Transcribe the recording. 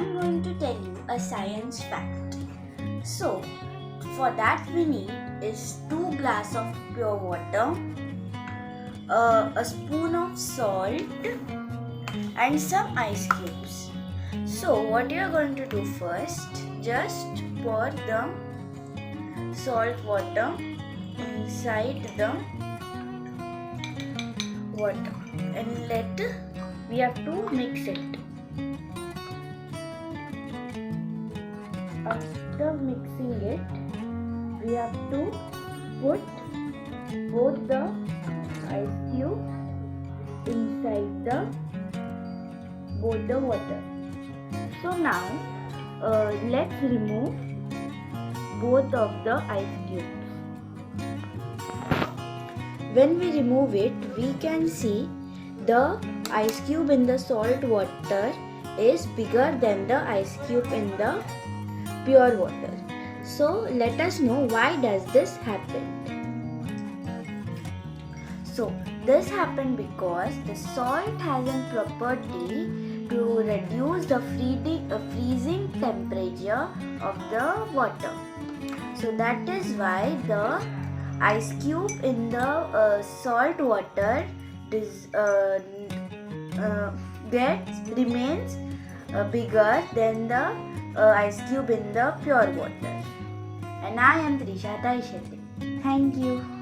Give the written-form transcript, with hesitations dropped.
am going to tell you a science fact. So, for that we need is 2 glasses of pure water, a spoon of salt and some ice cubes. So, what you are going to do first, just pour the salt water inside the water and we have to mix it. After mixing it, we have to put both the ice cubes inside both the water. So now let's remove both of the ice cubes. When we remove it, we can see the ice cube in the salt water is bigger than the ice cube in the pure water. So let us know why does this happen. So this happened because the salt has a property to reduce the freezing temperature of the water. So that is why the ice cube in the salt water remains bigger than the ice cube in the pure water. And I am Trisha Tayshete. Thank you.